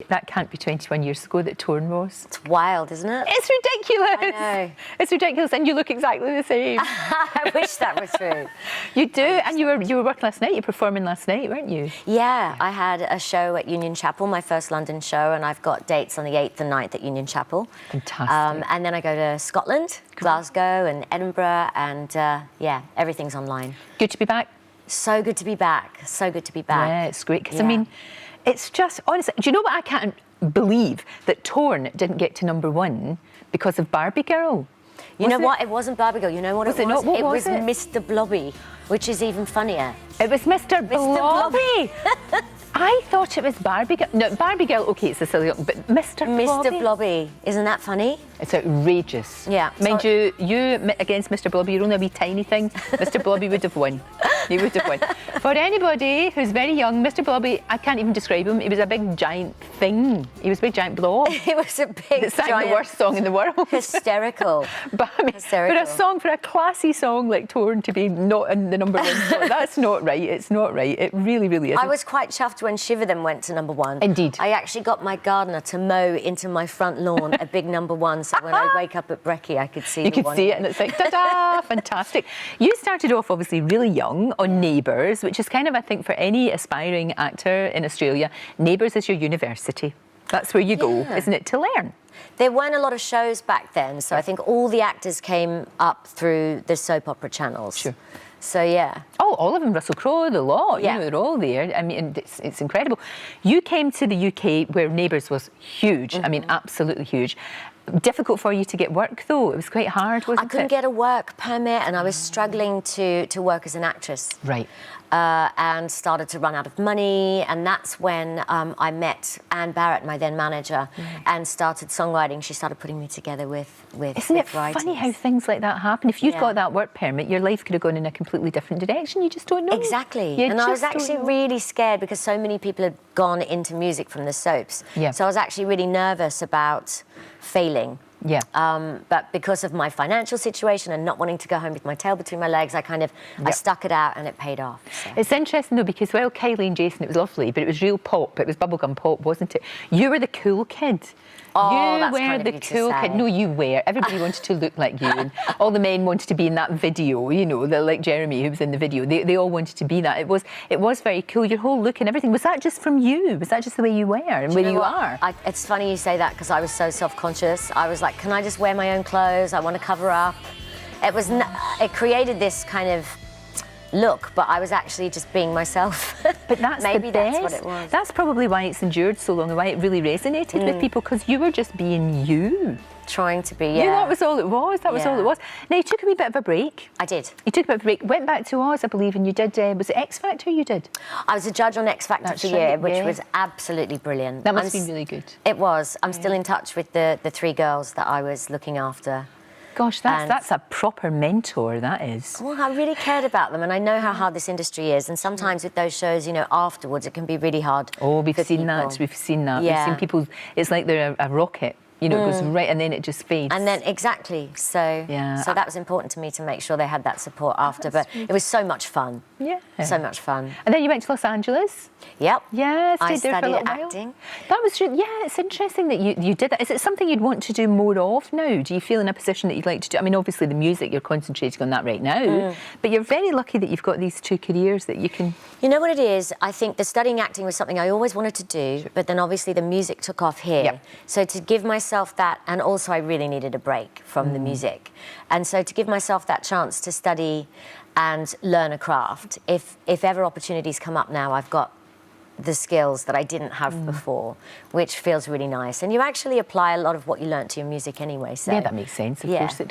That can't be 21 years ago that Torn was. It's wild, isn't it? It's ridiculous. I know. It's ridiculous, and you look exactly the same. I wish that was true. You do, and you were working last night. You were performing last night, weren't you? Yeah, I had a show at Union Chapel, my first London show, and I've got dates on the 8th and 9th at Union Chapel. Fantastic. And then I go to Scotland, Glasgow and Edinburgh, and yeah, everything's online. Good to be back. So good to be back. So good to be back. Yeah, it's great, because Yeah. I mean, it's just, honestly, do you know what I can't believe? That Torn didn't get to #1 because of Barbie Girl. You know what? It wasn't Barbie Girl. You know what Was it it was? not? What it was it? Mr. Blobby, which is even funnier. It was Mr. Blobby. I thought it was Barbie Girl. No, Barbie Girl, okay, it's a silly one, but Mr. Blobby. Mr. Blobby. Isn't that funny? It's outrageous. Yeah. Mind you against Mr. Blobby, you're only a wee tiny thing. Mr. Blobby would have won. He would have won. For anybody who's very young, Mr. Blobby, I can't even describe him. He was a big giant thing. He was a big giant blob. It was a big It sang giant, the worst song in the world. hysterical. But I mean, Hysterical. for a classy song like Torn to be not in the #1 slot, that's not right. It's not right. It really, really isn't. I was quite chuffed when Shiver Them went to #1. Indeed. I actually got my gardener to mow into my front lawn a big #1, so when I wake up at Brekkie, I could see You the could one. see it, and it's like, ta-da, fantastic. You started off obviously really young on Neighbours, which is kind of, I think, for any aspiring actor in Australia, Neighbours is your university. That's where you go, Yeah. isn't it, to learn? There weren't a lot of shows back then, so I think all the actors came up through the soap opera channels. Sure. So, yeah. Oh, all of them, Russell Crowe, the lot, Yeah. you know, they're all there. I mean, it's incredible. You came to the UK where Neighbours was huge, I mean, absolutely huge. Difficult for you to get work, though? It was quite hard, wasn't it? I couldn't get a work permit, and I was struggling to work as an actress. Right. And started to run out of money, and that's when I met Anne Barrett, my then manager, and started songwriting. She started putting me together with Isn't it writers. funny how things like that happen? If you'd Yeah. got that work permit, your life could have gone in a completely different direction. You just don't know. Exactly. You And I was just don't actually know. really scared because so many people had gone into music from the soaps. Yeah. So I was actually really nervous about failing. Yeah. But because of my financial situation and not wanting to go home with my tail between my legs, I stuck it out, and it paid off. So. It's interesting though, because well, Kylie and Jason, it was lovely, but it was real pop. It was bubblegum pop, wasn't it? You were the cool kid. Oh, you that's were kind of the you to cool say. kid. No, you were. Everybody wanted to look like you, and all the men wanted to be in that video. You know, like Jeremy, who was in the video. They all wanted to be that. It was very cool. Your whole look and everything. Was that just from you? Was that just the way you were and where you are? It's funny you say that because I was so self-conscious. I was like, can I just wear my own clothes? I want to cover up. It created this kind of look, but I was actually just being myself. But that's Maybe the best. that's what it was. That's probably why it's endured so long and why it really resonated with people, because you were just being you. Trying to be, yeah. You know, that was all it was. That was all Yeah. it was. Now, you took a wee bit of a break. I did. You took a bit of a break, went back to Oz, I believe, and you did, was it X Factor you did? I was a judge on X Factor That's for a right, year, which yeah. was absolutely brilliant. That must have been really good. It was. I'm still in touch with the 3 girls that I was looking after. Gosh, And- that's a proper mentor, that is. Well, I really cared about them, and I know how hard this industry is. And sometimes with those shows, you know, afterwards, it can be really hard. Oh, we've for seen people. that. We've seen that. Yeah. We've seen people, it's like they're a rocket. You know, it goes right, and then it just fades. And then, exactly. So, Yeah. so that was important to me to make sure they had that support after. But it was so much fun. Yeah. So much fun. And then you went to Los Angeles. Yep. Yeah, I stayed there for a studied little while. acting. That was really, yeah, it's interesting that you did that. Is it something you'd want to do more of now? Do you feel in a position that you'd like to do? I mean, obviously the music, you're concentrating on that right now, but you're very lucky that you've got these 2 careers that you can... You know what it is? I think the studying acting was something I always wanted to do, but then obviously the music took off here. Yep. So to give myself that, and also I really needed a break from the music. And so to give myself that chance to study and learn a craft, if ever opportunities come up now, I've got the skills that I didn't have before, which feels really nice. And you actually apply a lot of what you learnt to your music anyway. So Yeah, that makes sense. Of course it